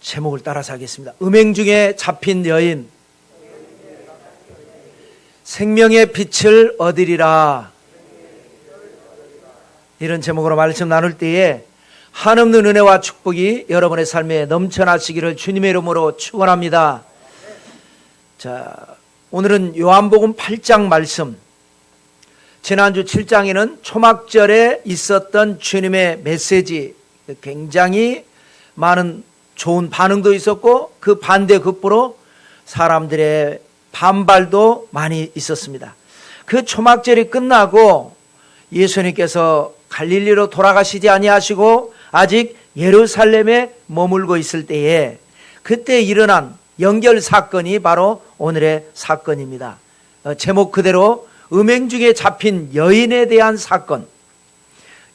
제목을 따라서 하겠습니다. 음행 중에 잡힌 여인, 생명의 빛을 얻으리라. 이런 제목으로 말씀 나눌 때에 한없는 은혜와 축복이 여러분의 삶에 넘쳐나시기를 주님의 이름으로 축원합니다. 자, 오늘은 요한복음 8장 말씀. 지난주 7장에는 초막절에 있었던 주님의 메시지, 굉장히 많은 좋은 반응도 있었고 그 반대급부로 사람들의 반발도 많이 있었습니다. 그 초막절이 끝나고 예수님께서 갈릴리로 돌아가시지 아니하시고 아직 예루살렘에 머물고 있을 때에 그때 일어난 연결 사건이 바로 오늘의 사건입니다. 제목 그대로 음행 중에 잡힌 여인에 대한 사건.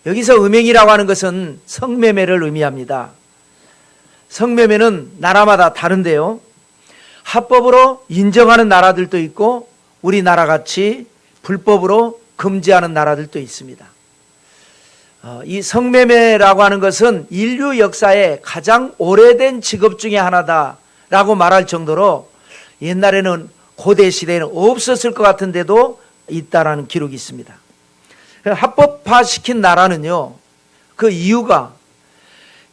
여기서 음행이라고 하는 것은 성매매를 의미합니다. 성매매는 나라마다 다른데요, 합법으로 인정하는 나라들도 있고 우리나라 같이 불법으로 금지하는 나라들도 있습니다. 이 성매매라고 하는 것은 인류 역사에 가장 오래된 직업 중에 하나다라고 말할 정도로 옛날에는 고대 시대에는 없었을 것 같은데도 있다라는 기록이 있습니다. 합법화시킨 나라는요, 그 이유가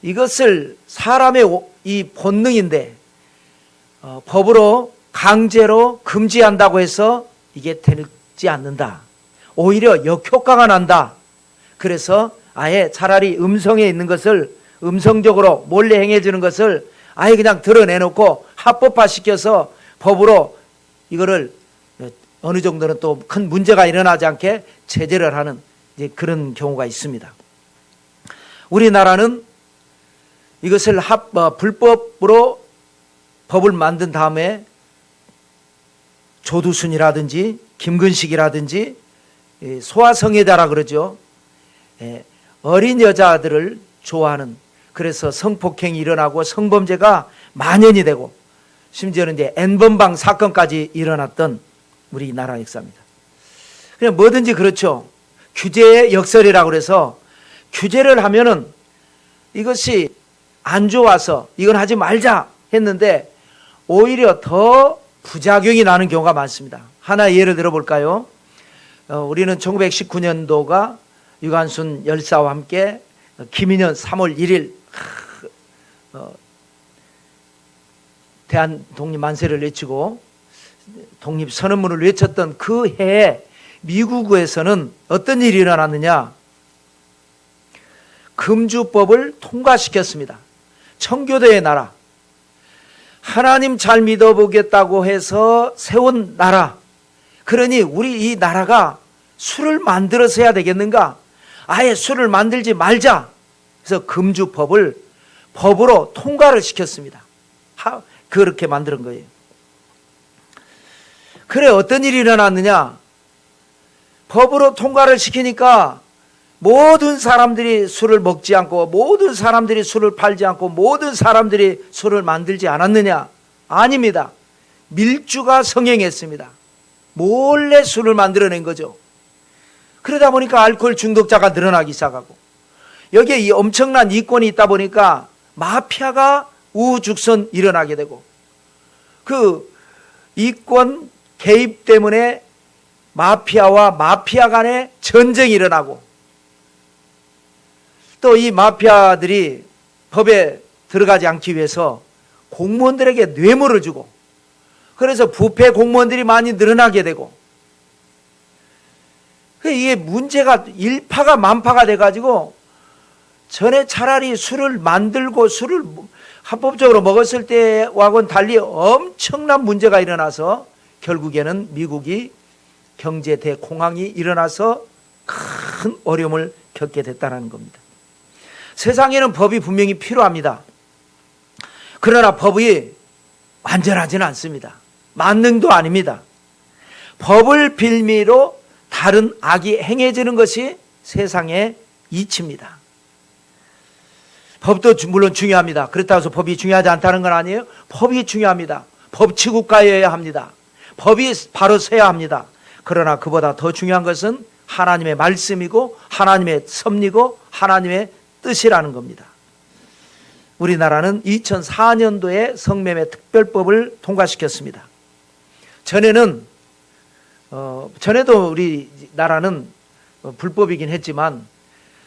이것을 사람의 이 본능인데 법으로 강제로 금지한다고 해서 이게 되지 않는다. 오히려 역효과가 난다. 그래서 아예 차라리 음성에 있는 것을 음성적으로 몰래 행해주는 것을 아예 그냥 드러내놓고 합법화시켜서 법으로 이거를 어느 정도는 또 큰 문제가 일어나지 않게 제재를 하는 이제 그런 경우가 있습니다. 우리나라는 이것을 불법으로 법을 만든 다음에 조두순이라든지 김근식이라든지 소아성애자라 그러죠. 어린 여자들을 좋아하는, 그래서 성폭행이 일어나고 성범죄가 만연이 되고 심지어는 이제 N번방 사건까지 일어났던 우리나라 역사입니다. 그냥 뭐든지 그렇죠. 규제의 역설이라고 그래서 규제를 하면은 이것이 안 좋아서 이건 하지 말자 했는데 오히려 더 부작용이 나는 경우가 많습니다. 하나 예를 들어볼까요? 우리는 1919년도가 유관순 열사와 함께 김인현 3월 1일 대한 독립 만세를 외치고 독립 선언문을 외쳤던 그 해에 미국에서는 어떤 일이 일어났느냐? 금주법을 통과시켰습니다. 청교도의 나라, 하나님 잘 믿어보겠다고 해서 세운 나라. 그러니 우리 이 나라가 술을 만들어서 해야 되겠는가? 아예 술을 만들지 말자. 그래서 금주법을 법으로 통과를 시켰습니다. 그렇게 만드는 거예요. 그래, 어떤 일이 일어났느냐? 법으로 통과를 시키니까 모든 사람들이 술을 먹지 않고 모든 사람들이 술을 팔지 않고 모든 사람들이 술을 만들지 않았느냐? 아닙니다. 밀주가 성행했습니다. 몰래 술을 만들어낸 거죠. 그러다 보니까 알코올 중독자가 늘어나기 시작하고 여기에 이 엄청난 이권이 있다 보니까 마피아가 우후죽순 일어나게 되고 그 이권 개입 때문에 마피아와 마피아 간의 전쟁이 일어나고 또 이 마피아들이 법에 들어가지 않기 위해서 공무원들에게 뇌물을 주고 그래서 부패 공무원들이 많이 늘어나게 되고 이게 문제가 일파가 만파가 돼가지고 전에 차라리 술을 만들고 술을 합법적으로 먹었을 때와는 달리 엄청난 문제가 일어나서 결국에는 미국이 경제 대공황이 일어나서 큰 어려움을 겪게 됐다는 겁니다. 세상에는 법이 분명히 필요합니다. 그러나 법이 완전하지는 않습니다. 만능도 아닙니다. 법을 빌미로 다른 악이 행해지는 것이 세상의 이치입니다. 법도 물론 중요합니다. 그렇다고 해서 법이 중요하지 않다는 건 아니에요. 법이 중요합니다. 법치국가여야 합니다. 법이 바로 서야 합니다. 그러나 그보다 더 중요한 것은 하나님의 말씀이고 하나님의 섭리고 하나님의 뜻이라는 겁니다. 우리나라는 2004년도에 성매매 특별법을 통과시켰습니다. 전에도 우리나라는 불법이긴 했지만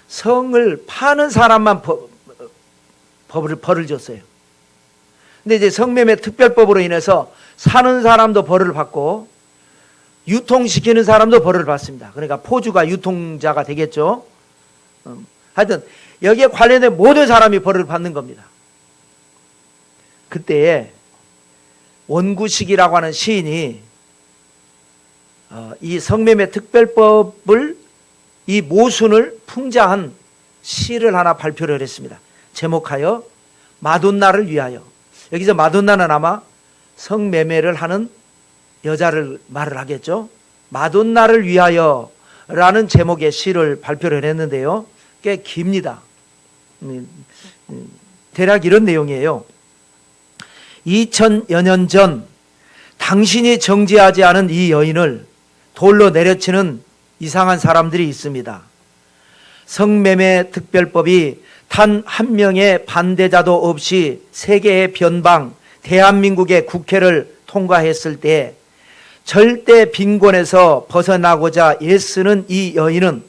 성을 파는 사람만 벌을 줬어요. 근데 이제 성매매 특별법으로 인해서 사는 사람도 벌을 받고 유통시키는 사람도 벌을 받습니다. 그러니까 포주가 유통자가 되겠죠. 하여튼 여기에 관련된 모든 사람이 벌을 받는 겁니다. 그때에 원구식이라고 하는 시인이 이 성매매 특별법을 이 모순을 풍자한 시를 하나 발표를 했습니다. 제목하여 마돈나를 위하여. 여기서 마돈나는 아마 성매매를 하는 여자를 말을 하겠죠. 마돈나를 위하여 라는 제목의 시를 발표를 했는데요. 꽤 깁니다. 대략 이런 내용이에요. 2000여 년 전 당신이 정죄하지 않은 이 여인을 돌로 내려치는 이상한 사람들이 있습니다. 성매매 특별법이 단 한 명의 반대자도 없이 세계의 변방 대한민국의 국회를 통과했을 때 절대 빈곤에서 벗어나고자 애쓰는 이 여인은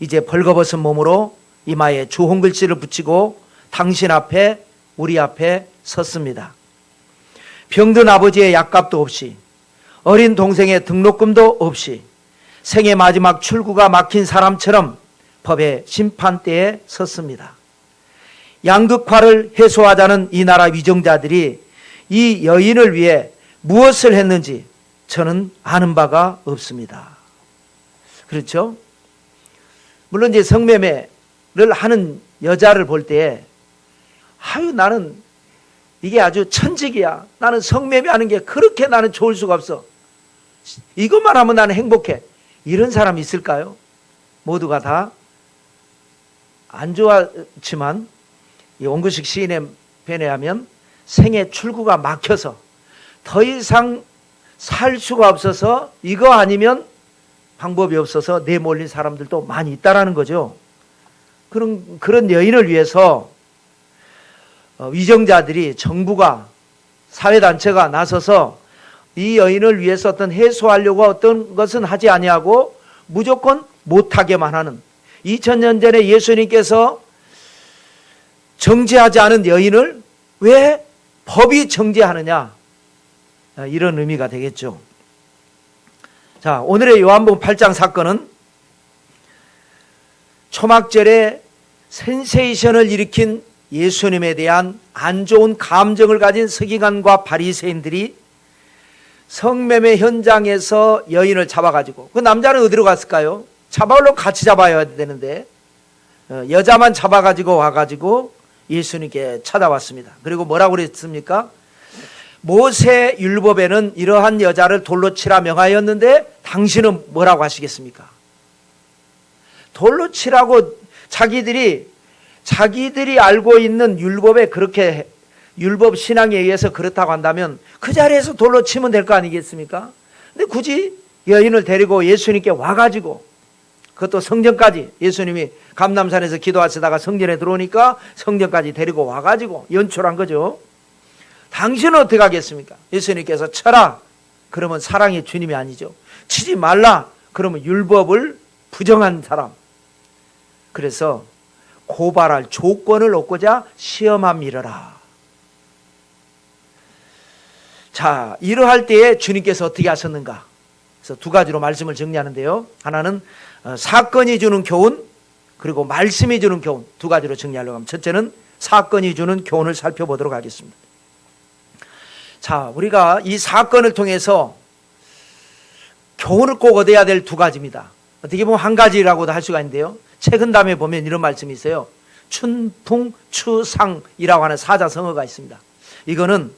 이제 벌거벗은 몸으로 이마에 주홍글씨를 붙이고 당신 앞에 우리 앞에 섰습니다. 병든 아버지의 약값도 없이 어린 동생의 등록금도 없이 생의 마지막 출구가 막힌 사람처럼 법의 심판대에 섰습니다. 양극화를 해소하자는 이 나라 위정자들이 이 여인을 위해 무엇을 했는지 저는 아는 바가 없습니다. 그렇죠? 물론 이제 성매매를 하는 여자를 볼 때 나는 이게 아주 천직이야. 나는 성매매 하는 게 그렇게 나는 좋을 수가 없어. 이것만 하면 나는 행복해. 이런 사람이 있을까요? 모두가 다 안 좋았지만 이 원구식 시인의 편에 하면 생의 출구가 막혀서 더 이상 살 수가 없어서 이거 아니면 방법이 없어서 내몰린 사람들도 많이 있다라는 거죠. 그런 여인을 위해서 위정자들이, 정부가, 사회단체가 나서서 이 여인을 위해서 어떤 해소하려고 어떤 것은 하지 아니하고 무조건 못하게만 하는, 2000년 전에 예수님께서 정죄하지 않은 여인을 왜 법이 정죄하느냐, 이런 의미가 되겠죠. 자, 오늘의 요한복음 8장 사건은 초막절에 센세이션을 일으킨 예수님에 대한 안 좋은 감정을 가진 서기관과 바리새인들이 성매매 현장에서 여인을 잡아가지고, 그 남자는 어디로 갔을까요? 잡아오려고 같이 잡아야 되는데 여자만 잡아가지고 와가지고 예수님께 찾아왔습니다. 그리고 뭐라고 그랬습니까? 모세 율법에는 이러한 여자를 돌로 치라 명하였는데 당신은 뭐라고 하시겠습니까? 돌로 치라고 자기들이 알고 있는 율법에, 그렇게 율법 신앙에 의해서 그렇다고 한다면 그 자리에서 돌로 치면 될 거 아니겠습니까? 근데 굳이 여인을 데리고 예수님께 와가지고, 그것도 성전까지, 예수님이 감람산에서 기도하시다가 성전에 들어오니까 성전까지 데리고 와가지고 연출한 거죠. 당신은 어떻게 하겠습니까? 예수님께서 쳐라, 그러면 사랑의 주님이 아니죠. 치지 말라, 그러면 율법을 부정한 사람. 그래서 고발할 조건을 얻고자 시험함 이르라. 자, 이러할 때에 주님께서 어떻게 하셨는가? 그래서 두 가지로 말씀을 정리하는데요. 하나는 사건이 주는 교훈, 그리고 말씀이 주는 교훈, 두 가지로 정리하려고 합니다. 첫째는 사건이 주는 교훈을 살펴보도록 하겠습니다. 자, 우리가 이 사건을 통해서 교훈을 꼭 얻어야 될 두 가지입니다. 어떻게 보면 한 가지라고도 할 수가 있는데요. 책은담에 보면 이런 말씀이 있어요. 춘풍 추상이라고 하는 사자성어가 있습니다. 이거는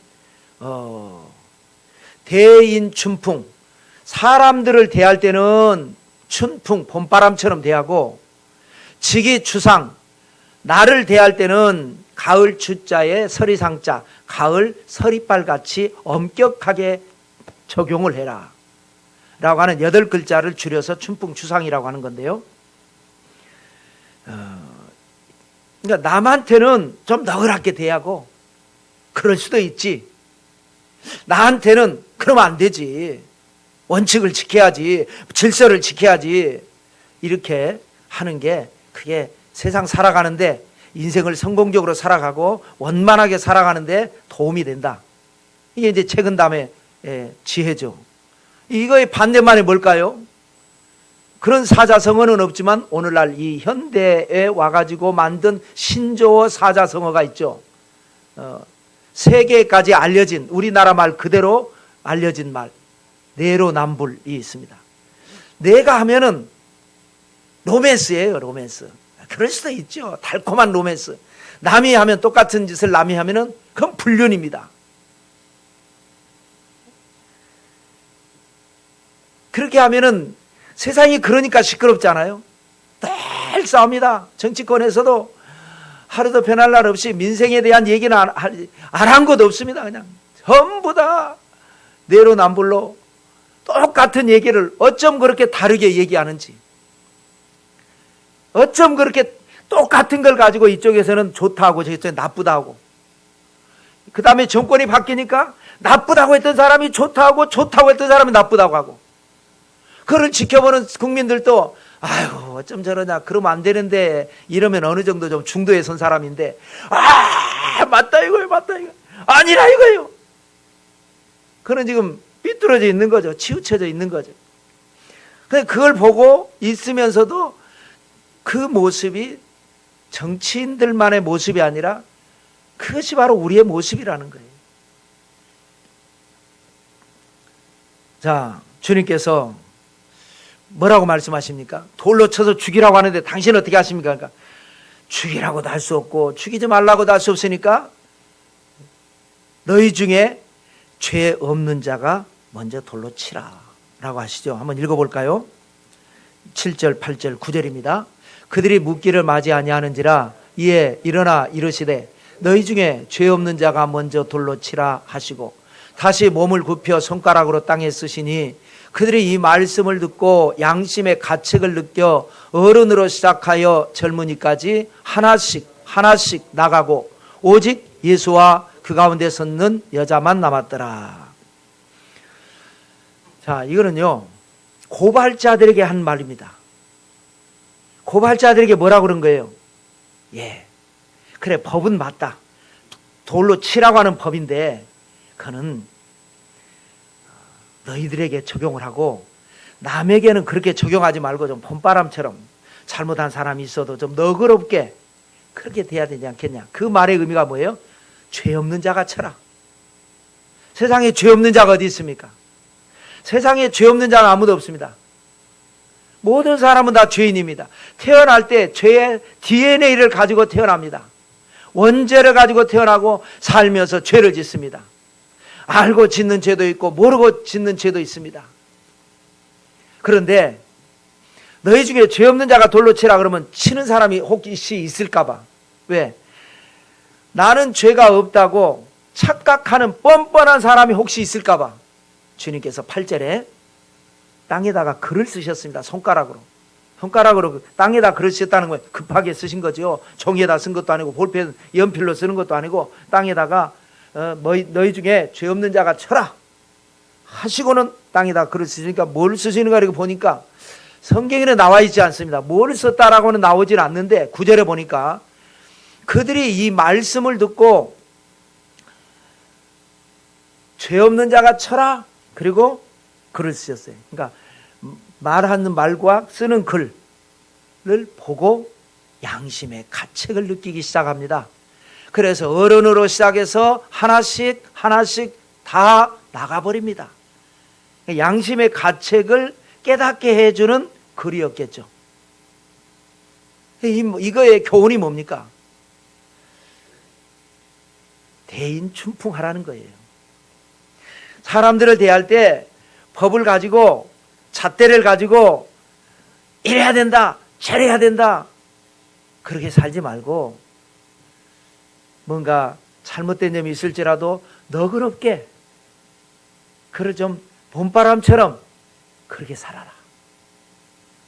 대인 춘풍, 사람들을 대할 때는 춘풍, 봄바람처럼 대하고, 직이 추상, 나를 대할 때는 가을 추자에 서리상자, 가을 서리빨같이 엄격하게 적용을 해라 라고 하는 8글자를 줄여서 춘풍 추상이라고 하는 건데요. 그러니까 남한테는 좀 너그럽게 대하고 그럴 수도 있지. 나한테는 그러면 안 되지. 원칙을 지켜야지. 질서를 지켜야지. 이렇게 하는 게 그게 세상 살아가는데 인생을 성공적으로 살아가고 원만하게 살아가는데 도움이 된다. 이게 이제 책은담의 지혜죠. 이거의 반대말이 뭘까요? 그런 사자성어는 없지만 오늘날 이 현대에 와가지고 만든 신조어 사자성어가 있죠. 세계까지 알려진 우리나라 말 그대로 알려진 말 내로남불이 있습니다. 내가 하면은 로맨스예요. 로맨스. 그럴 수도 있죠. 달콤한 로맨스. 남이 하면 똑같은 짓을 남이 하면은 그건 불륜입니다. 그렇게 하면은 세상이 그러니까 시끄럽잖아요. 늘 싸웁니다. 정치권에서도 하루도 변할 날 없이 민생에 대한 얘기는 안 한 것도 없습니다. 그냥 전부 다 내로남불로 똑같은 얘기를 어쩜 그렇게 다르게 얘기하는지, 어쩜 그렇게 똑같은 걸 가지고 이쪽에서는 좋다고 저쪽에서는 나쁘다고, 그 다음에 정권이 바뀌니까 나쁘다고 했던 사람이 좋다고, 좋다고 했던 사람이 나쁘다고 하고, 그걸 지켜보는 국민들도 아유 어쩜 저러냐, 그러면 안 되는데, 이러면 어느 정도 좀 중도에 선 사람인데 맞다 이거예요, 맞다 이거 아니라 이거예요. 그는 지금 삐뚤어져 있는 거죠. 치우쳐져 있는 거죠. 근데 그걸 보고 있으면서도 그 모습이 정치인들만의 모습이 아니라 그것이 바로 우리의 모습이라는 거예요. 자, 주님께서 뭐라고 말씀하십니까? 돌로 쳐서 죽이라고 하는데 당신은 어떻게 하십니까? 그러니까 죽이라고도 할 수 없고 죽이지 말라고도 할 수 없으니까 너희 중에 죄 없는 자가 먼저 돌로 치라 라고 하시죠. 한번 읽어볼까요? 7절 8절 9절입니다. 그들이 묻기를 맞이 아니하는지라 이에 일어나 이르시되 너희 중에 죄 없는 자가 먼저 돌로 치라 하시고 다시 몸을 굽혀 손가락으로 땅에 쓰시니 그들이 이 말씀을 듣고 양심의 가책을 느껴 어른으로 시작하여 젊은이까지 하나씩 나가고 오직 예수와 그 가운데 섰는 여자만 남았더라. 자, 이거는요 고발자들에게 한 말입니다. 고발자들에게 뭐라고 그런 거예요? 예, 그래 법은 맞다. 돌로 치라고 하는 법인데 그는 너희들에게 적용을 하고 남에게는 그렇게 적용하지 말고 좀 봄바람처럼 잘못한 사람이 있어도 좀 너그럽게 그렇게 돼야 되지 않겠냐. 그 말의 의미가 뭐예요? 죄 없는 자가 쳐라. 세상에 죄 없는 자가 어디 있습니까? 세상에 죄 없는 자는 아무도 없습니다. 모든 사람은 다 죄인입니다. 태어날 때 죄의 DNA를 가지고 태어납니다. 원죄를 가지고 태어나고 살면서 죄를 짓습니다. 알고 짓는 죄도 있고 모르고 짓는 죄도 있습니다. 그런데 너희 중에 죄 없는 자가 돌로 치라 그러면 치는 사람이 혹시 있을까 봐. 왜? 나는 죄가 없다고 착각하는 뻔뻔한 사람이 혹시 있을까 봐 주님께서 8절에 땅에다가 글을 쓰셨습니다. 손가락으로 땅에다 글을 쓰셨다는 거예요. 급하게 쓰신 거죠. 종이에다 쓴 것도 아니고 볼펜 연필로 쓰는 것도 아니고 땅에다가 너희 중에 죄 없는 자가 쳐라 하시고는 땅에다 글을 쓰시니까 뭘 쓰시는가 이렇게 보니까 성경에는 나와 있지 않습니다. 뭘 썼다라고는 나오질 않는데 9절에 보니까 그들이 이 말씀을 듣고 죄 없는 자가 쳐라 그리고 글을 쓰셨어요. 그러니까 말하는 말과 쓰는 글을 보고 양심의 가책을 느끼기 시작합니다. 그래서 어른으로 시작해서 하나씩 다 나가버립니다. 양심의 가책을 깨닫게 해주는 글이었겠죠. 이거의 교훈이 뭡니까? 대인춘풍하라는 거예요. 사람들을 대할 때 법을 가지고 잣대를 가지고 이래야 된다 저래야 된다 그렇게 살지 말고 뭔가 잘못된 점이 있을지라도 너그럽게 그를 좀 봄바람처럼 그렇게 살아라.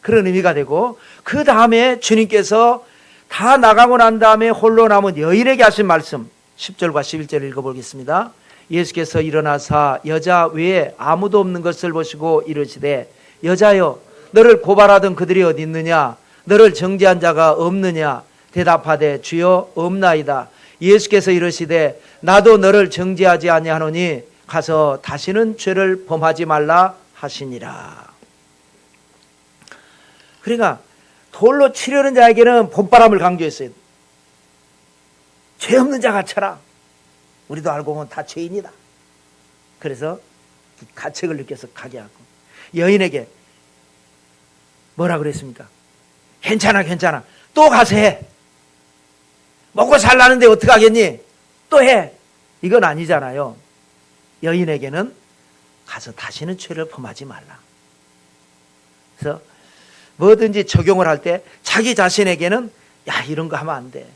그런 의미가 되고 그 다음에 주님께서 다 나가고 난 다음에 홀로 남은 여인에게 하신 말씀 10절과 11절을 읽어보겠습니다. 예수께서 일어나사 여자 외에 아무도 없는 것을 보시고 이르시되 여자여 너를 고발하던 그들이 어디 있느냐? 너를 정죄한 자가 없느냐? 대답하되 주여 없나이다. 예수께서 이르시되 나도 너를 정죄하지 아니하노니 가서 다시는 죄를 범하지 말라 하시니라. 그러니까 돌로 치려는 자에게는 봄바람을 강조했어요. 죄 없는 자가 쳐라. 우리도 알고 보면 다 죄인이다. 그래서 가책을 느껴서 가게 하고, 여인에게 뭐라 그랬습니까? 괜찮아 괜찮아 또 가서 해. 먹고 살라는데 어떡하겠니? 또 해. 이건 아니잖아요. 여인에게는 가서 다시는 죄를 범하지 말라. 그래서 뭐든지 적용을 할 때 자기 자신에게는 야 이런 거 하면 안 돼.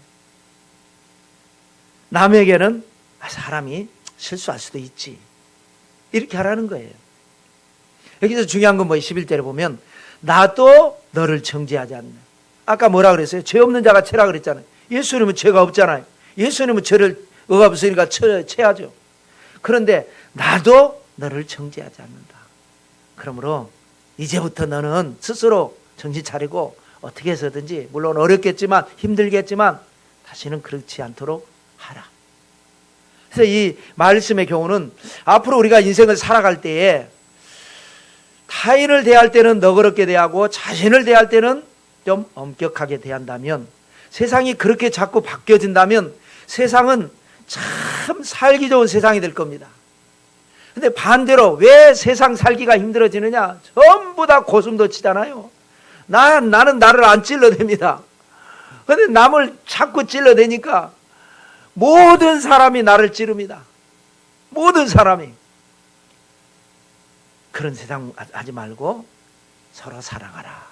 남에게는 사람이 실수할 수도 있지. 이렇게 하라는 거예요. 여기서 중요한 건 뭐예요? 11절에 보면 나도 너를 정죄하지 않나. 아까 뭐라 그랬어요? 죄 없는 자가 채라 그랬잖아요. 예수님은 죄가 없잖아요. 예수님은 죄를 의가 없으니까 채하죠. 그런데 나도 너를 정죄하지 않는다. 그러므로 이제부터 너는 스스로 정신 차리고 어떻게 해서든지, 물론 어렵겠지만 힘들겠지만 다시는 그렇지 않도록 하라. 그래서 이 말씀의 경우는 앞으로 우리가 인생을 살아갈 때에 타인을 대할 때는 너그럽게 대하고 자신을 대할 때는 좀 엄격하게 대한다면, 세상이 그렇게 자꾸 바뀌어진다면 세상은 참 살기 좋은 세상이 될 겁니다. 근데 반대로 왜 세상 살기가 힘들어지느냐? 전부 다 고슴도치잖아요. 나는 나를 안 찔러댑니다. 근데 남을 자꾸 찔러대니까 모든 사람이 나를 찌릅니다. 모든 사람이. 그런 세상 하지 말고 서로 사랑하라.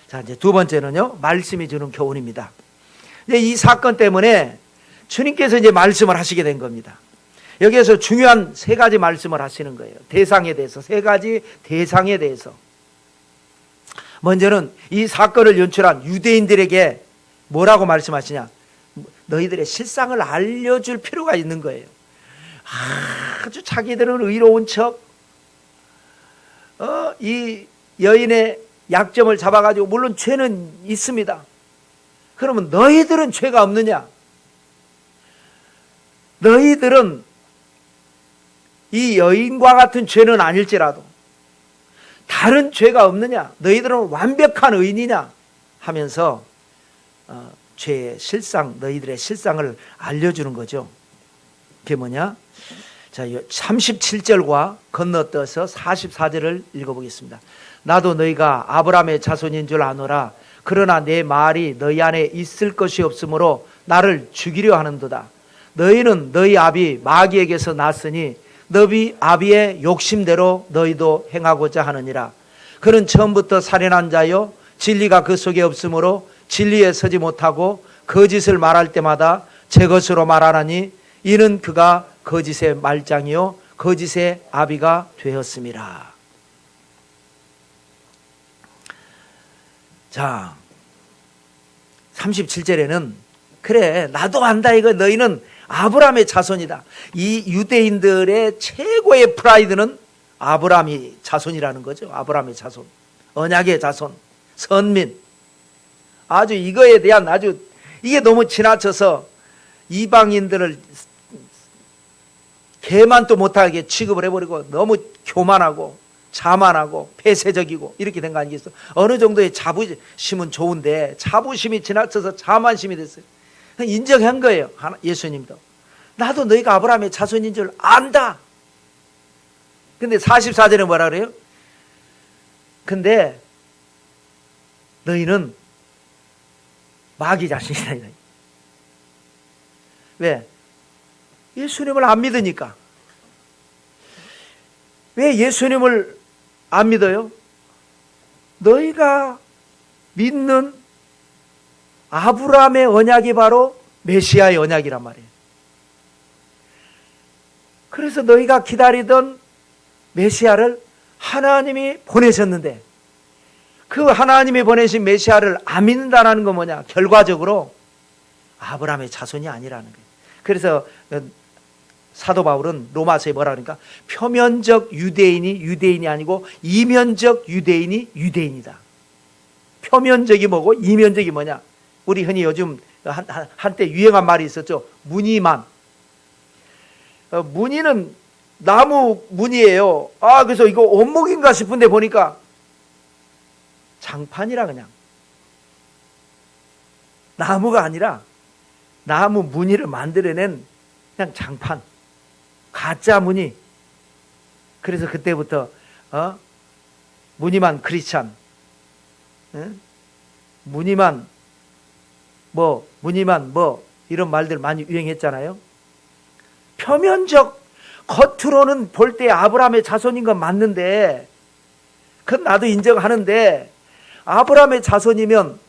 자, 이제 두 번째는요, 말씀이 주는 교훈입니다. 이제 이 사건 때문에 주님께서 이제 말씀을 하시게 된 겁니다. 여기에서 중요한 세 가지 말씀을 하시는 거예요. 대상에 대해서, 세 가지 대상에 대해서. 먼저는 이 사건을 연출한 유대인들에게 뭐라고 말씀하시냐? 너희들의 실상을 알려줄 필요가 있는 거예요. 아주 자기들은 의로운 척, 이 여인의 약점을 잡아가지고, 물론 죄는 있습니다. 그러면 너희들은 죄가 없느냐? 너희들은 이 여인과 같은 죄는 아닐지라도 다른 죄가 없느냐? 너희들은 완벽한 의인이냐? 하면서 죄의 실상, 너희들의 실상을 알려주는 거죠. 그게 뭐냐? 자, 37절과 건너뛰어서 44절을 읽어보겠습니다. 나도 너희가 아브라함의 자손인 줄 아노라. 그러나 내 말이 너희 안에 있을 것이 없으므로 나를 죽이려 하는도다. 너희는 너희 아비 마귀에게서 났으니 너희 아비의 욕심대로 너희도 행하고자 하느니라. 그는 처음부터 살인한 자요 진리가 그 속에 없으므로 진리에 서지 못하고 거짓을 말할 때마다 제 것으로 말하나니 이는 그가 거짓의 말장이요 거짓의 아비가 되었음이라. 자, 37절에는 그래 나도 안다 이거, 너희는 아브라함의 자손이다. 이 유대인들의 최고의 프라이드는 아브라함이 자손이라는 거죠. 아브라함의 자손, 언약의 자손, 선민. 아주 이거에 대한 아주 이게 너무 지나쳐서 이방인들을 개만도 못하게 취급을 해버리고 너무 교만하고 자만하고 폐쇄적이고 이렇게 된 거 아니겠어? 어느 정도의 자부심은 좋은데 자부심이 지나쳐서 자만심이 됐어요. 인정한 거예요. 예수님도. 나도 너희가 아브라함의 자손인 줄 안다. 근데 44절에 뭐라 그래요? 근데 너희는 마귀 자신이다. 왜? 예수님을 안 믿으니까. 왜 예수님을 안 믿어요? 너희가 믿는 아브라함의 언약이 바로 메시아의 언약이란 말이에요. 그래서 너희가 기다리던 메시아를 하나님이 보내셨는데 그 하나님이 보내신 메시아를 안 믿는다는 건 뭐냐? 결과적으로 아브라함의 자손이 아니라는 거예요. 그래서 사도 바울은 로마서에 뭐라 그러니까 표면적 유대인이 유대인이 아니고 이면적 유대인이 유대인이다. 표면적이 뭐고 이면적이 뭐냐? 우리 흔히 요즘 한때 유행한 말이 있었죠. 무늬만. 무늬는 나무 무늬예요. 그래서 이거 원목인가 싶은데 보니까 장판이라 그냥. 나무가 아니라 나무 무늬를 만들어낸 그냥 장판. 가짜 무늬. 그래서 그때부터 무늬만 크리스찬, 무늬만 뭐 이런 말들 많이 유행했잖아요. 표면적 겉으로는 볼 때 아브라함의 자손인 건 맞는데, 그건 나도 인정하는데, 아브라함의 자손이면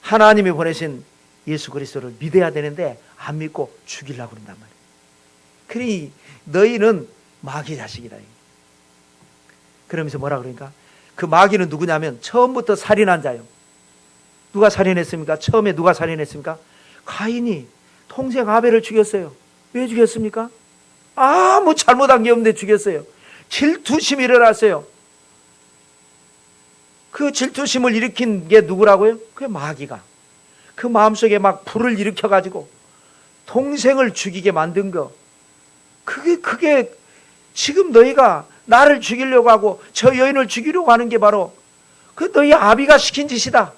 하나님이 보내신 예수 그리스도를 믿어야 되는데 안 믿고 죽이려고 그런단 말이에요. 그러니 너희는 마귀 자식이다. 그러면서 뭐라 그러니까? 그 마귀는 누구냐면 처음부터 살인한 자요. 누가 살인했습니까? 처음에 누가 살인했습니까? 가인이 동생 아벨을 죽였어요. 왜 죽였습니까? 아무 잘못한 게 없는데 죽였어요. 질투심이 일어났어요. 그 질투심을 일으킨 게 누구라고요? 그게 마귀가. 그 마음속에 막 불을 일으켜가지고 동생을 죽이게 만든 거. 그게 지금 너희가 나를 죽이려고 하고 저 여인을 죽이려고 하는 게 바로 그 너희 아비가 시킨 짓이다.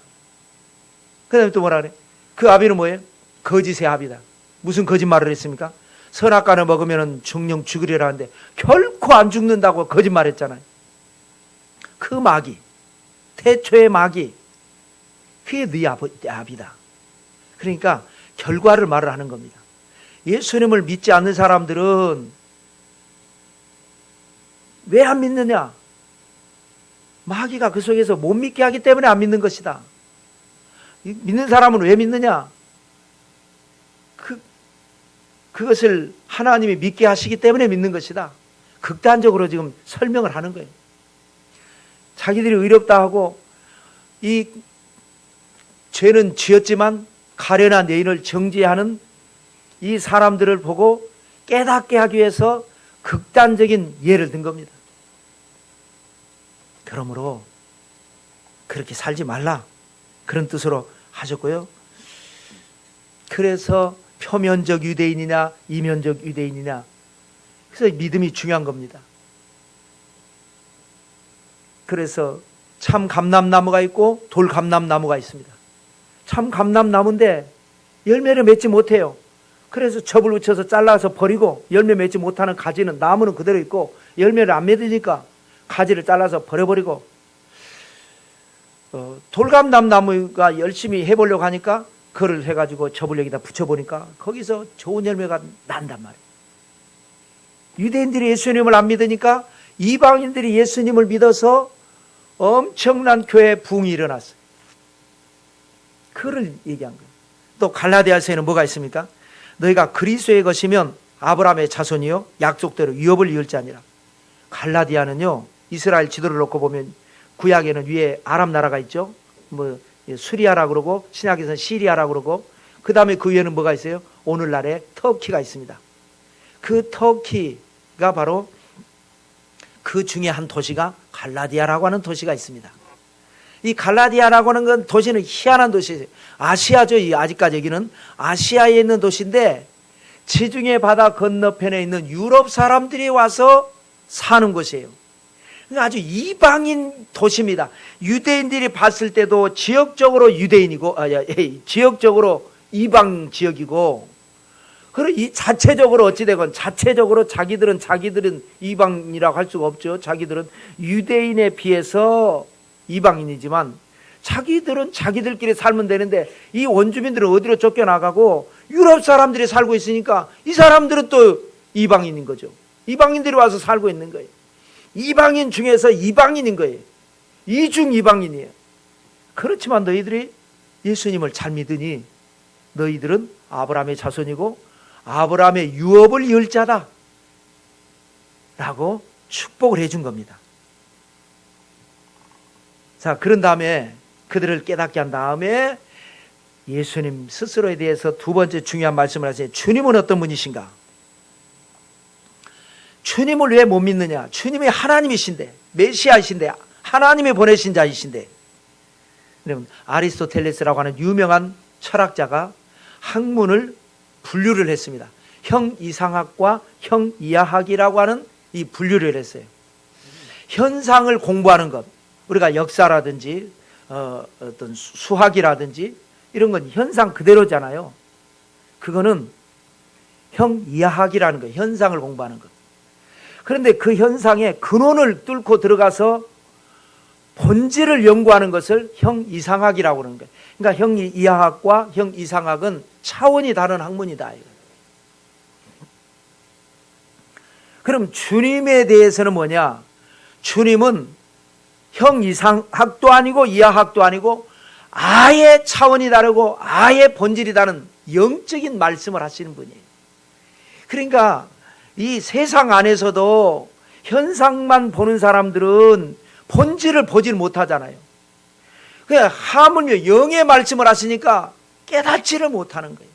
그 다음에 또 뭐라 그래? 그 아비는 뭐예요? 거짓의 아비다. 무슨 거짓말을 했습니까? 선악과를 먹으면 정령 죽으리라 하는데 결코 안 죽는다고 거짓말했잖아요. 그 마귀, 태초의 마귀, 그게 네 아비다. 그러니까 결과를 말을 하는 겁니다. 예수님을 믿지 않는 사람들은 왜 안 믿느냐? 마귀가 그 속에서 못 믿게 하기 때문에 안 믿는 것이다. 믿는 사람은 왜 믿느냐? 그것을 하나님이 믿게 하시기 때문에 믿는 것이다. 극단적으로 지금 설명을 하는 거예요. 자기들이 의롭다 하고 이 죄는 지었지만 가련한 여인을 정죄하는 이 사람들을 보고 깨닫게 하기 위해서 극단적인 예를 든 겁니다. 그러므로 그렇게 살지 말라, 그런 뜻으로 하셨고요. 그래서 표면적 유대인이냐 이면적 유대인이냐, 그래서 믿음이 중요한 겁니다. 그래서 참 감람나무가 있고 돌 감람나무가 있습니다. 참 감람나무인데 열매를 맺지 못해요. 그래서 첩을 붙여서 잘라서 버리고, 열매 맺지 못하는 가지는, 나무는 그대로 있고 열매를 안 맺으니까 가지를 잘라서 버려버리고, 돌감람나무가 열심히 해보려고 하니까 그걸 해가지고 첩을 여기다 붙여보니까 거기서 좋은 열매가 난단 말이에요. 유대인들이 예수님을 안 믿으니까 이방인들이 예수님을 믿어서 엄청난 교회 부흥이 일어났어요. 그걸 얘기한 거예요. 또 갈라디아서에는 뭐가 있습니까? 너희가 그리스도의 것이면 아브라함의 자손이요 약속대로 유업을 이을 자니라. 갈라디아는요, 이스라엘 지도를 놓고 보면 구약에는 위에 아람 나라가 있죠. 수리아라 그러고 신약에서는 시리아라 그러고, 그 다음에 그 위에는 뭐가 있어요? 오늘날에 터키가 있습니다. 그 터키가 바로 그 중에 한 도시가 갈라디아라고 하는 도시가 있습니다. 이 갈라디아라고 하는 건 도시는 희한한 도시예요. 아시아죠. 아직까지 여기는 아시아에 있는 도시인데 지중해 바다 건너편에 있는 유럽 사람들이 와서 사는 곳이에요. 아주 이방인 도시입니다. 유대인들이 봤을 때도 지역적으로 유대인이고, 지역적으로 이방 지역이고, 그리고 이 자체적으로 어찌되건 자체적으로 자기들은 이방이라고 할 수가 없죠. 자기들은 유대인에 비해서 이방인이지만 자기들은 자기들끼리 살면 되는데, 이 원주민들은 어디로 쫓겨나가고 유럽 사람들이 살고 있으니까 이 사람들은 또 이방인인 거죠. 이방인들이 와서 살고 있는 거예요. 이방인 중에서 이방인인 거예요. 이중 이방인이에요. 그렇지만 너희들이 예수님을 잘 믿으니 너희들은 아브라함의 자손이고 아브라함의 유업을 이을 자다 라고 축복을 해준 겁니다. 자, 그런 다음에 그들을 깨닫게 한 다음에 예수님 스스로에 대해서 두 번째 중요한 말씀을 하세요. 주님은 어떤 분이신가? 주님을 왜 못 믿느냐? 주님이 하나님이신데, 메시아이신데, 하나님이 보내신 자이신데. 여러분, 아리스토텔레스라고 하는 유명한 철학자가 학문을 분류를 했습니다. 형이상학과 형이하학이라고 하는 이 분류를 했어요. 현상을 공부하는 것, 우리가 역사라든지 어떤 수학이라든지 이런 건 현상 그대로잖아요. 그거는 형이하학이라는 거예요. 현상을 공부하는 것. 그런데 그 현상의 근원을 뚫고 들어가서 본질을 연구하는 것을 형이상학이라고 하는 거예요. 그러니까 형이하학과 형이상학은 차원이 다른 학문이다. 그럼 주님에 대해서는 뭐냐? 주님은 형이상학도 아니고 이하학도 아니고 아예 차원이 다르고 아예 본질이 다른 영적인 말씀을 하시는 분이에요. 그러니까 이 세상 안에서도 현상만 보는 사람들은 본질을 보질 못하잖아요. 그냥 하물며 영의 말씀을 하시니까 깨닫지를 못하는 거예요.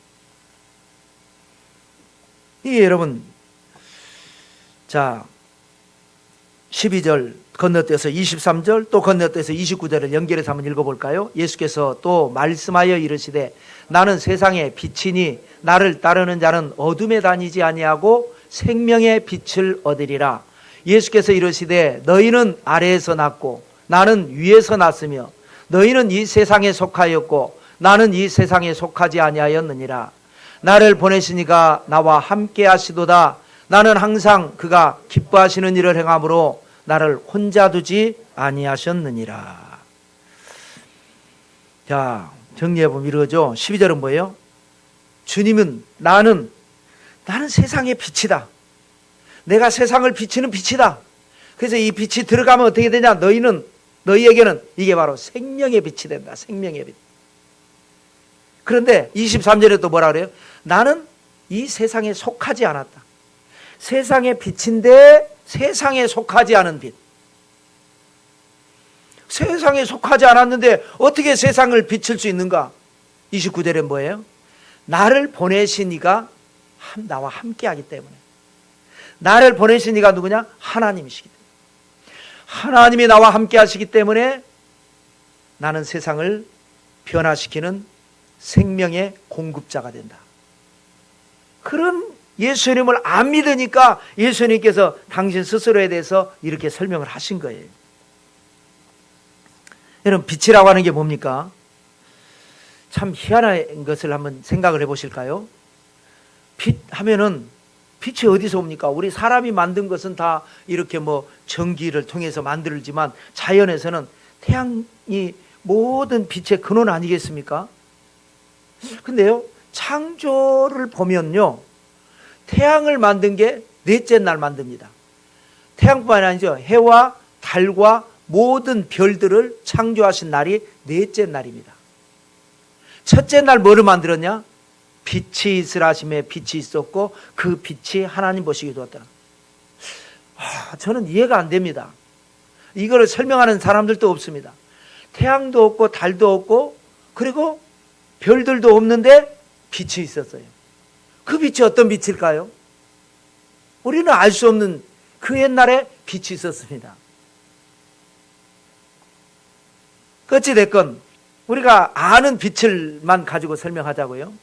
이게 여러분, 자 12절 건너뛰어서 23절 또 건너뛰어서 29절을 연결해서 한번 읽어볼까요? 예수께서 또 말씀하여 이르시되 나는 세상의 빛이니 나를 따르는 자는 어둠에 다니지 아니하고 생명의 빛을 얻으리라. 예수께서 이르시되 너희는 아래에서 났고 나는 위에서 났으며 너희는 이 세상에 속하였고 나는 이 세상에 속하지 아니하였느니라. 나를 보내시니가 나와 함께 하시도다. 나는 항상 그가 기뻐하시는 일을 행함으로 나를 혼자 두지 아니하셨느니라. 자, 정리해보면 이러죠. 12절은 뭐예요? 주님은 나는 세상의 빛이다. 내가 세상을 비치는 빛이다. 그래서 이 빛이 들어가면 어떻게 되냐? 너희에게는 이게 바로 생명의 빛이 된다. 생명의 빛. 그런데 23절에 또 뭐라 그래요? 나는 이 세상에 속하지 않았다. 세상의 빛인데 세상에 속하지 않은 빛. 세상에 속하지 않았는데 어떻게 세상을 비칠 수 있는가? 29절에 뭐예요? 나를 보내신 이가 나와 함께 하기 때문에. 나를 보내신 이가 누구냐? 하나님이시기 때문에. 하나님이 나와 함께 하시기 때문에 나는 세상을 변화시키는 생명의 공급자가 된다. 그런 예수님을 안 믿으니까 예수님께서 당신 스스로에 대해서 이렇게 설명을 하신 거예요. 여러분, 빛이라고 하는 게 뭡니까? 참 희한한 것을 한번 생각을 해보실까요? 빛 하면은 빛이 어디서 옵니까? 우리 사람이 만든 것은 다 이렇게 뭐 전기를 통해서 만들지만 자연에서는 태양이 모든 빛의 근원 아니겠습니까? 근데요, 창조를 보면요, 태양을 만든 게 넷째 날 만듭니다. 태양뿐만 아니죠. 해와 달과 모든 별들을 창조하신 날이 넷째 날입니다. 첫째 날 뭐를 만들었냐? 빛이 있으라 하심에 빛이 있었고 그 빛이 하나님 보시기에 두었더라. 저는 이해가 안 됩니다. 이거를 설명하는 사람들도 없습니다. 태양도 없고 달도 없고 그리고 별들도 없는데 빛이 있었어요. 그 빛이 어떤 빛일까요? 우리는 알 수 없는 그 옛날에 빛이 있었습니다. 어찌됐건 우리가 아는 빛을만 가지고 설명하자고요.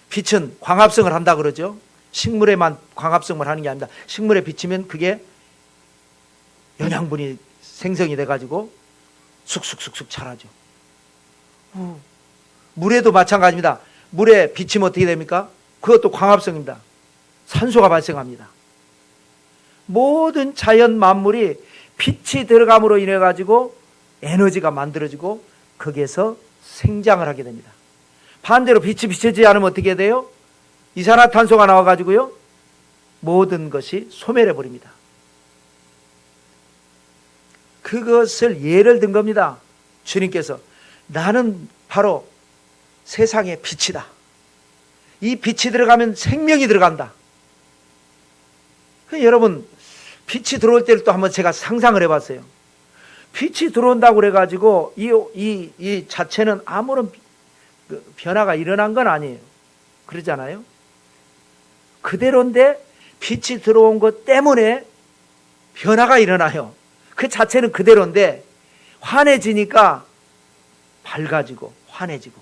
빛은 광합성을 한다 그러죠. 식물에만 광합성을 하는 게 아닙니다. 식물에 비치면 그게 영양분이 생성이 돼가지고 쑥쑥쑥쑥 자라죠. 물에도 마찬가지입니다. 물에 비치면 어떻게 됩니까? 그것도 광합성입니다. 산소가 발생합니다. 모든 자연 만물이 빛이 들어감으로 인해 가지고 에너지가 만들어지고 거기에서 생장을 하게 됩니다. 반대로 빛이 비춰지지 않으면 어떻게 돼요? 이산화탄소가 나와가지고요, 모든 것이 소멸해 버립니다. 그것을 예를 든 겁니다. 주님께서 나는 바로 세상의 빛이다. 이 빛이 들어가면 생명이 들어간다. 여러분, 빛이 들어올 때를 또 한번 제가 상상을 해봤어요. 빛이 들어온다고 그래가지고 이 자체는 아무런 변화가 일어난 건 아니에요. 그러잖아요. 그대로인데 빛이 들어온 것 때문에 변화가 일어나요. 그 자체는 그대로인데 환해지니까 밝아지고 환해지고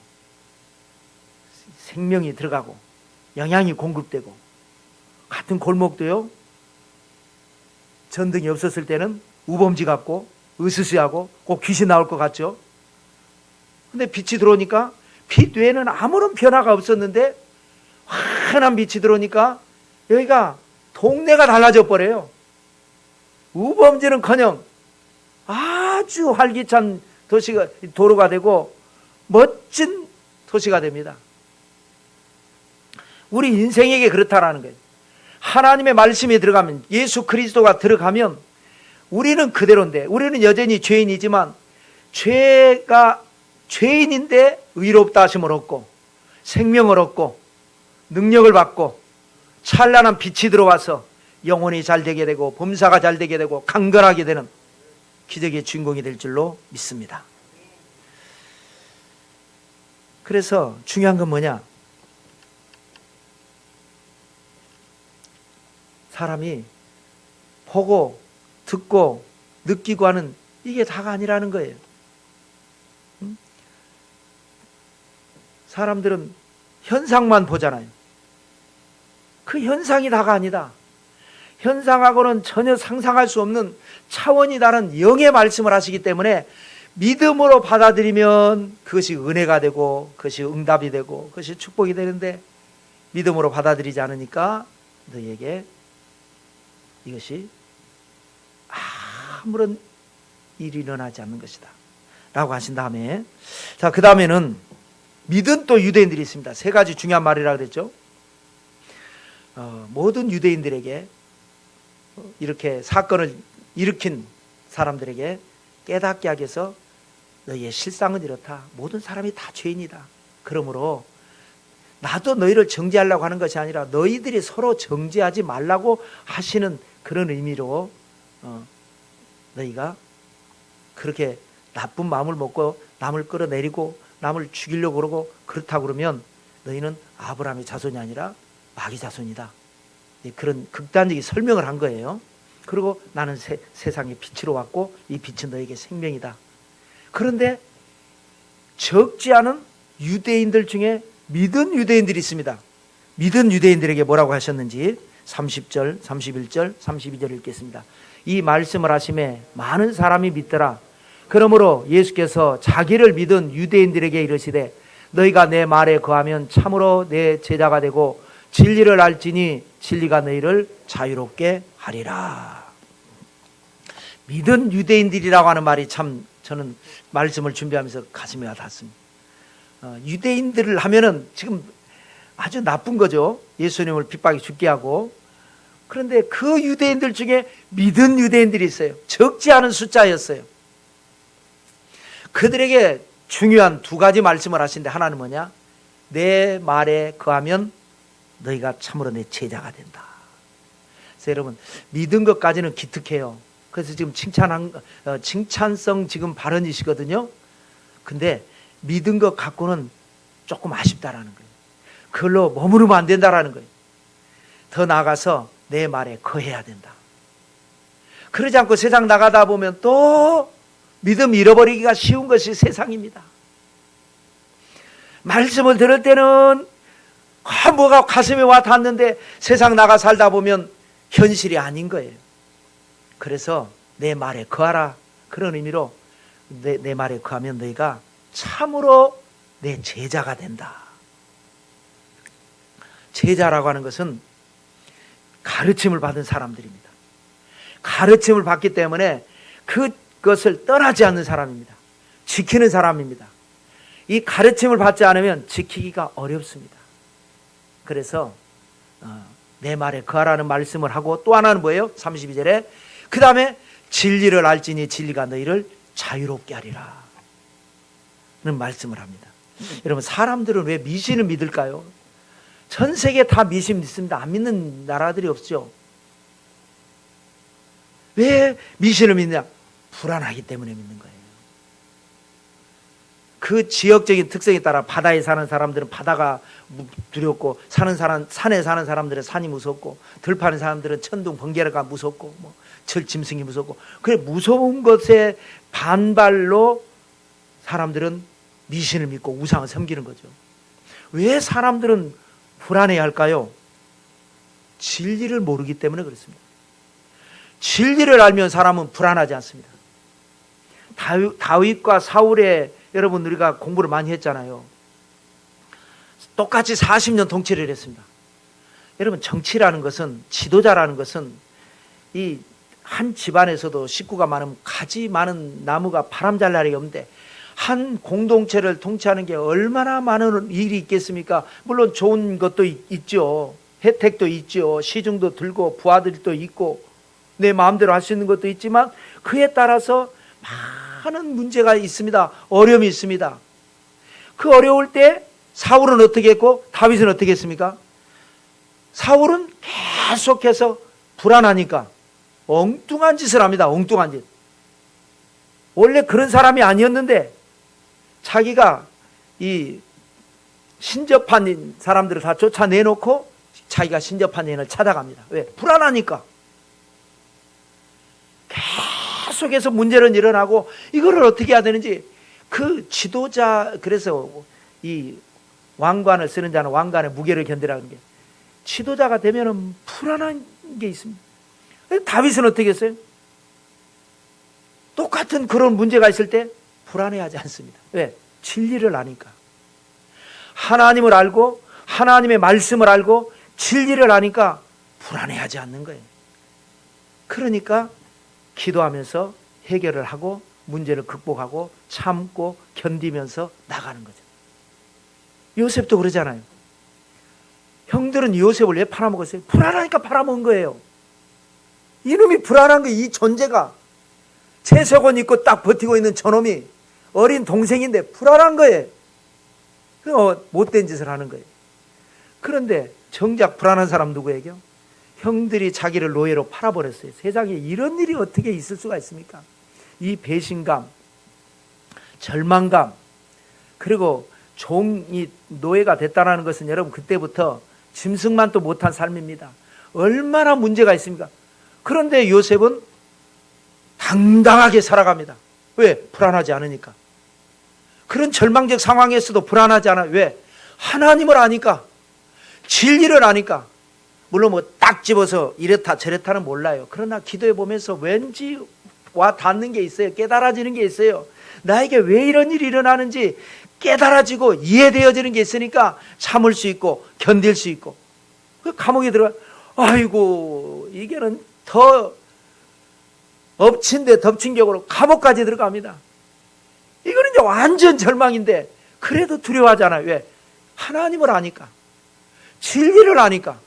생명이 들어가고 영양이 공급되고, 같은 골목도요, 전등이 없었을 때는 우범지 같고 으스스하고 꼭 귀신 나올 것 같죠. 근데 빛이 들어오니까 빛 외에는 아무런 변화가 없었는데 환한 빛이 들어오니까 여기가 동네가 달라져 버려요. 우범지는커녕 아주 활기찬 도로가 되고 멋진 도시가 됩니다. 우리 인생에게 그렇다라는 거예요. 하나님의 말씀이 들어가면, 예수 그리스도가 들어가면 우리는 그대로인데, 우리는 여전히 죄인이지만 죄인인데 의롭다 하심을 얻고 생명을 얻고 능력을 받고 찬란한 빛이 들어와서 영혼이 잘 되게 되고 범사가 잘 되게 되고 강건하게 되는 기적의 주인공이 될 줄로 믿습니다. 그래서 중요한 건 뭐냐? 사람이 보고 듣고 느끼고 하는 이게 다가 아니라는 거예요. 사람들은 현상만 보잖아요. 그 현상이 다가 아니다. 현상하고는 전혀 상상할 수 없는 차원이 다른 영의 말씀을 하시기 때문에 믿음으로 받아들이면 그것이 은혜가 되고 그것이 응답이 되고 그것이 축복이 되는데, 믿음으로 받아들이지 않으니까 너희에게 이것이 아무런 일이 일어나지 않는 것이다 라고 하신 다음에, 자, 그 다음에는 믿은 또 유대인들이 있습니다. 세 가지 중요한 말이라고 그랬죠. 모든 유대인들에게, 이렇게 사건을 일으킨 사람들에게 깨닫게 하기 위해서 너희의 실상은 이렇다. 모든 사람이 다 죄인이다. 그러므로 나도 너희를 정죄하려고 하는 것이 아니라 너희들이 서로 정죄하지 말라고 하시는 그런 의미로 너희가 그렇게 나쁜 마음을 먹고 남을 끌어내리고 남을 죽이려고 그러고 그렇다고 그러면 너희는 아브라함의 자손이 아니라 마귀 자손이다. 그런 극단적인 설명을 한 거예요. 그리고 나는 세상의 빛으로 왔고 이 빛은 너에게 생명이다. 그런데 적지 않은 유대인들 중에 믿은 유대인들이 있습니다. 믿은 유대인들에게 뭐라고 하셨는지 30절, 31절, 32절 읽겠습니다. 이 말씀을 하심에 많은 사람이 믿더라. 그러므로 예수께서 자기를 믿은 유대인들에게 이르시되 너희가 내 말에 거하면 참으로 내 제자가 되고 진리를 알지니 진리가 너희를 자유롭게 하리라. 믿은 유대인들이라고 하는 말이 참 저는 말씀을 준비하면서 가슴에 와 닿습니다. 유대인들을 하면은 지금 아주 나쁜 거죠. 예수님을 핍박에 죽게 하고. 그런데 그 유대인들 중에 믿은 유대인들이 있어요. 적지 않은 숫자였어요. 그들에게 중요한 두 가지 말씀을 하시는데, 하나는 뭐냐? 내 말에 거하면 너희가 참으로 내 제자가 된다. 그래서 여러분, 믿은 것까지는 기특해요. 그래서 지금 칭찬성 지금 발언이시거든요. 근데 믿은 것 갖고는 조금 아쉽다라는 거예요. 그걸로 머무르면 안 된다라는 거예요. 더 나아가서 내 말에 거해야 된다. 그러지 않고 세상 나가다 보면 또 믿음 잃어버리기가 쉬운 것이 세상입니다. 말씀을 들을 때는 뭐가 가슴에 와 닿는데 세상 나가 살다 보면 현실이 아닌 거예요. 그래서 내 말에 거하라. 그런 의미로 내 말에 거하면 너희가 참으로 내 제자가 된다. 제자라고 하는 것은 가르침을 받은 사람들입니다. 가르침을 받기 때문에 그것을 떠나지 않는 사람입니다. 지키는 사람입니다. 이 가르침을 받지 않으면 지키기가 어렵습니다. 그래서 내 말에 거하라는 말씀을 하고, 또 하나는 뭐예요? 32절에 그 다음에 진리를 알지니 진리가 너희를 자유롭게 하리라 는 말씀을 합니다. 여러분, 사람들은 왜 미신을 믿을까요? 전 세계 다 미신 믿습니다. 안 믿는 나라들이 없죠. 왜 미신을 믿냐? 불안하기 때문에 믿는 거예요. 그 지역적인 특성에 따라 바다에 사는 사람들은 바다가 두렵고, 산에 사는 사람들은 산이 무섭고, 들판에 사는 사람들은 천둥 번개가 무섭고, 철짐승이 무섭고, 그래 무서운 것에 반발로 사람들은 미신을 믿고 우상을 섬기는 거죠. 왜 사람들은 불안해야 할까요? 진리를 모르기 때문에 그렇습니다. 진리를 알면 사람은 불안하지 않습니다. 다윗과 사울의, 여러분 우리가 공부를 많이 했잖아요. 똑같이 40년 통치를 했습니다. 여러분 정치라는 것은, 지도자라는 것은 이 한 집안에서도 식구가 많으면 가지 많은 나무가 바람 잘 날이 없는데, 한 공동체를 통치하는 게 얼마나 많은 일이 있겠습니까? 물론 좋은 것도 있죠. 혜택도 있죠. 시중도 들고 부하들도 있고 내 마음대로 할 수 있는 것도 있지만, 그에 따라서 많은 문제가 있습니다. 어려움이 있습니다. 그 어려울 때 사울은 어떻게 했고 다윗은 어떻게 했습니까? 사울은 계속해서 불안하니까 엉뚱한 짓을 합니다. 엉뚱한 짓. 원래 그런 사람이 아니었는데 자기가 이 신접한 사람들을 다 쫓아내놓고 자기가 신접한 여인을 찾아갑니다. 왜? 불안하니까. 계속해서 문제는 일어나고, 이거를 어떻게 해야 되는지, 그 지도자, 그래서 이 왕관을 쓰는 자는 왕관의 무게를 견디라는 게, 지도자가 되면은 불안한 게 있습니다. 다윗은 어떻게 했어요? 똑같은 그런 문제가 있을 때 불안해하지 않습니다. 왜? 진리를 아니까. 하나님을 알고 하나님의 말씀을 알고 진리를 아니까 불안해하지 않는 거예요. 그러니까 기도하면서 해결을 하고 문제를 극복하고 참고 견디면서 나가는 거죠. 요셉도 그러잖아요. 형들은 요셉을 왜 팔아먹었어요? 불안하니까 팔아먹은 거예요. 이놈이 불안한 거예요. 이 존재가. 채석원 입고 딱 버티고 있는 저놈이 어린 동생인데 불안한 거예요. 못된 짓을 하는 거예요. 그런데 정작 불안한 사람 누구에게요? 형들이 자기를 노예로 팔아버렸어요. 세상에 이런 일이 어떻게 있을 수가 있습니까? 이 배신감, 절망감, 그리고 종이 노예가 됐다는 것은 여러분 그때부터 짐승만 또 못한 삶입니다. 얼마나 문제가 있습니까? 그런데 요셉은 당당하게 살아갑니다. 왜? 불안하지 않으니까. 그런 절망적 상황에서도 불안하지 않아요. 왜? 하나님을 아니까, 진리를 아니까. 물론 딱 집어서 이렇다 저렇다는 몰라요. 그러나 기도해 보면서 왠지 와 닿는 게 있어요. 깨달아지는 게 있어요. 나에게 왜 이런 일이 일어나는지 깨달아지고 이해되어지는 게 있으니까 참을 수 있고 견딜 수 있고. 그 감옥에 들어가, 아이고 이게는 더 엎친 데 덮친 격으로 감옥까지 들어갑니다. 이거는 이제 완전 절망인데 그래도 두려워하잖아요. 왜? 하나님을 아니까, 진리를 아니까.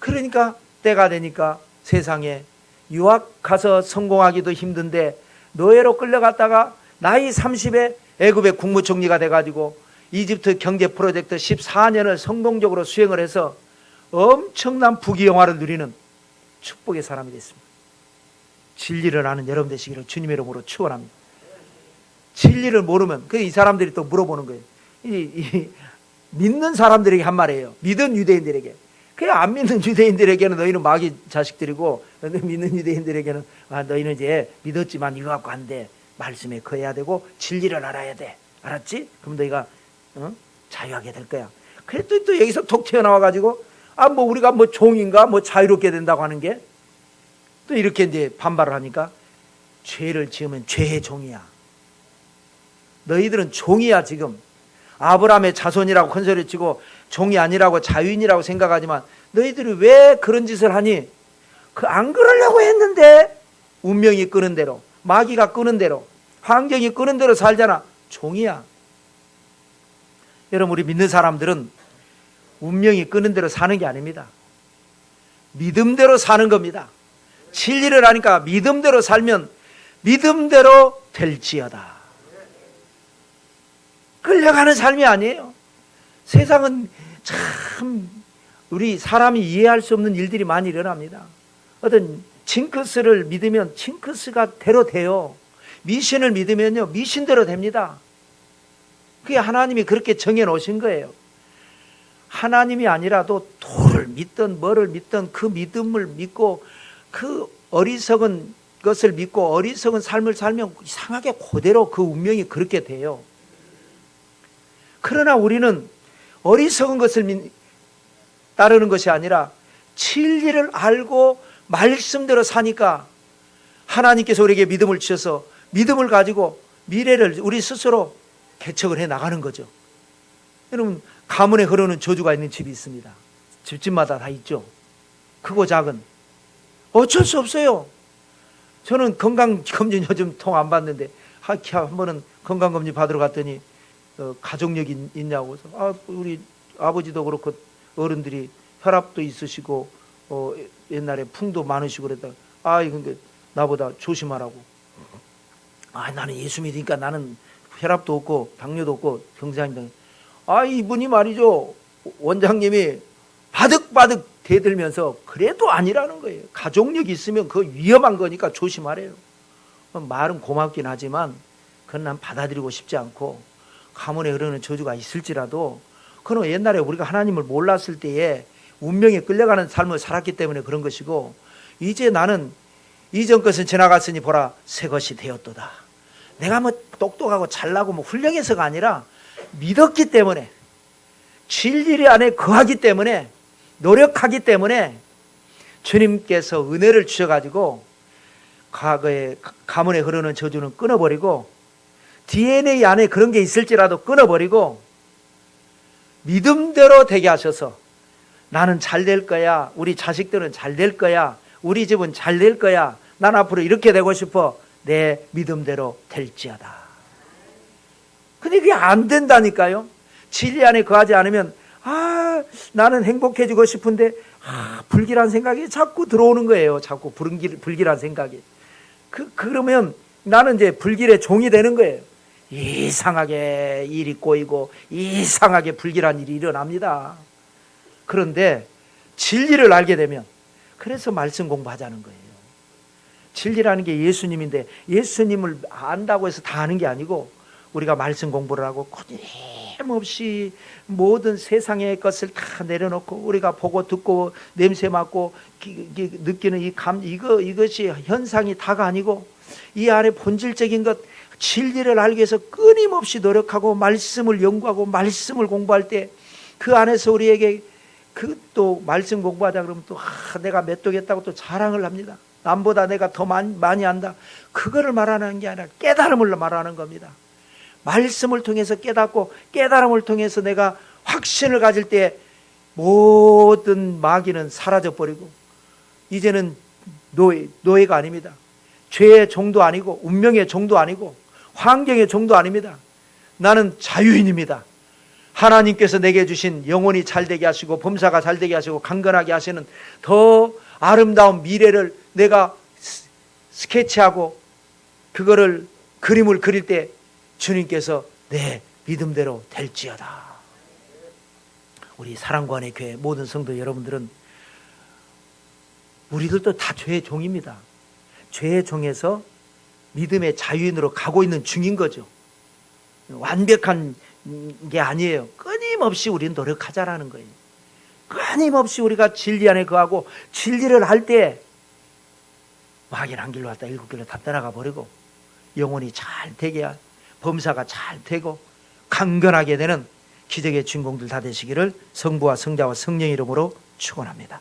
그러니까 때가 되니까 세상에 유학 가서 성공하기도 힘든데 노예로 끌려갔다가 나이 30에 애굽의 국무총리가 돼가지고 이집트 경제 프로젝트 14년을 성공적으로 수행을 해서 엄청난 부귀영화를 누리는 축복의 사람이 됐습니다. 진리를 아는 여러분 되시기를 주님의 이름으로 축원합니다. 진리를 모르면 이 사람들이 또 물어보는 거예요. 믿는 사람들에게 한 말이에요. 믿은 유대인들에게. 그냥 안 믿는 유대인들에게는 너희는 마귀 자식들이고, 믿는 유대인들에게는 너희는 이제 믿었지만 이거 갖고 안 돼. 말씀에 거해야 되고 진리를 알아야 돼. 알았지? 그럼 너희가 자유하게 될 거야. 그래 또 여기서 톡 튀어나와가지고 우리가 종인가 자유롭게 된다고 하는 게 또 이렇게 이제 반발을 하니까, 죄를 지으면 죄의 종이야. 너희들은 종이야. 지금 아브라함의 자손이라고 큰소리 치고 종이 아니라고 자유인이라고 생각하지만 너희들이 왜 그런 짓을 하니? 안 그러려고 했는데 운명이 끄는 대로, 마귀가 끄는 대로, 환경이 끄는 대로 살잖아. 종이야. 여러분, 우리 믿는 사람들은 운명이 끄는 대로 사는 게 아닙니다. 믿음대로 사는 겁니다. 진리를 아니까 믿음대로 살면 믿음대로 될지어다. 끌려가는 삶이 아니에요. 세상은 참 우리 사람이 이해할 수 없는 일들이 많이 일어납니다. 어떤 징크스를 믿으면 징크스가 대로 돼요. 미신을 믿으면요, 미신대로 됩니다. 그게 하나님이 그렇게 정해 놓으신 거예요. 하나님이 아니라도 돌을 믿든 뭐를 믿든 그 믿음을 믿고 그 어리석은 것을 믿고 어리석은 삶을 살면 이상하게 그대로 그 운명이 그렇게 돼요. 그러나 우리는 어리석은 것을 따르는 것이 아니라 진리를 알고 말씀대로 사니까 하나님께서 우리에게 믿음을 주셔서 믿음을 가지고 미래를 우리 스스로 개척을 해 나가는 거죠. 여러분, 가문에 흐르는 저주가 있는 집이 있습니다. 집집마다 다 있죠. 크고 작은. 어쩔 수 없어요. 저는 건강검진 요즘 통 안 받는데 한 번은 건강검진 받으러 갔더니 가족력이 있냐고 해서 우리 아버지도 그렇고 어른들이 혈압도 있으시고 옛날에 풍도 많으시고 그랬다. 이거 나보다 조심하라고. 나는 예수 믿으니까 나는 혈압도 없고 당뇨도 없고 경상입니다. 이분이 말이죠, 원장님이 바득바득 대들면서 그래도 아니라는 거예요. 가족력이 있으면 그거 위험한 거니까 조심하래요. 말은 고맙긴 하지만 그건 난 받아들이고 싶지 않고, 가문에 흐르는 저주가 있을지라도 그건 옛날에 우리가 하나님을 몰랐을 때에 운명에 끌려가는 삶을 살았기 때문에 그런 것이고, 이제 나는 이전 것은 지나갔으니 보라 새 것이 되었도다. 내가 뭐 똑똑하고 잘나고 뭐 훌륭해서가 아니라 믿었기 때문에, 진리 안에 거하기 때문에, 노력하기 때문에 주님께서 은혜를 주셔가지고 과거에 가문에 흐르는 저주는 끊어버리고, DNA 안에 그런 게 있을지라도 끊어버리고 믿음대로 되게 하셔서 나는 잘 될 거야, 우리 자식들은 잘 될 거야, 우리 집은 잘 될 거야, 난 앞으로 이렇게 되고 싶어, 내 믿음대로 될지어다. 근데 그게 안 된다니까요. 진리 안에 거하지 않으면 나는 행복해지고 싶은데 불길한 생각이 자꾸 들어오는 거예요. 자꾸 불길한 생각이. 그러면 나는 이제 불길의 종이 되는 거예요. 이상하게 일이 꼬이고 이상하게 불길한 일이 일어납니다. 그런데 진리를 알게 되면, 그래서 말씀 공부하자는 거예요. 진리라는 게 예수님인데 예수님을 안다고 해서 다 아는 게 아니고, 우리가 말씀 공부를 하고 끊임없이 모든 세상의 것을 다 내려놓고 우리가 보고 듣고 냄새 맡고 느끼는 이것이 현상이 다가 아니고, 이 안에 본질적인 것, 진리를 알기 위해서 끊임없이 노력하고 말씀을 연구하고 말씀을 공부할 때 그 안에서 우리에게 또 말씀 공부하자 그러면 또 내가 몇 도겠다고 또 자랑을 합니다. 남보다 내가 더 많이 안다. 그거를 말하는 게 아니라 깨달음을 말하는 겁니다. 말씀을 통해서 깨닫고 깨달음을 통해서 내가 확신을 가질 때 모든 마귀는 사라져버리고, 이제는 노예가 아닙니다. 죄의 종도 아니고 운명의 종도 아니고 환경의 종도 아닙니다. 나는 자유인입니다. 하나님께서 내게 주신 영혼이 잘되게 하시고 범사가 잘되게 하시고 강건하게 하시는 더 아름다운 미래를 내가 스케치하고 그거를 그림을 그릴 때 주님께서 내 믿음대로 될지어다. 우리 사랑관의 교회 모든 성도 여러분들은 우리들도 다 죄의 종입니다. 죄의 종에서 믿음의 자유인으로 가고 있는 중인 거죠. 완벽한 게 아니에요. 끊임없이 우리는 노력하자라는 거예요. 끊임없이 우리가 진리 안에 거하고 진리를 할 때 마귀는 한 길로 왔다 7길로 다 떠나가 버리고 영혼이 잘 되게, 범사가 잘 되고 강건하게 되는 기적의 주인공들 다 되시기를 성부와 성자와 성령 이름으로 축원합니다.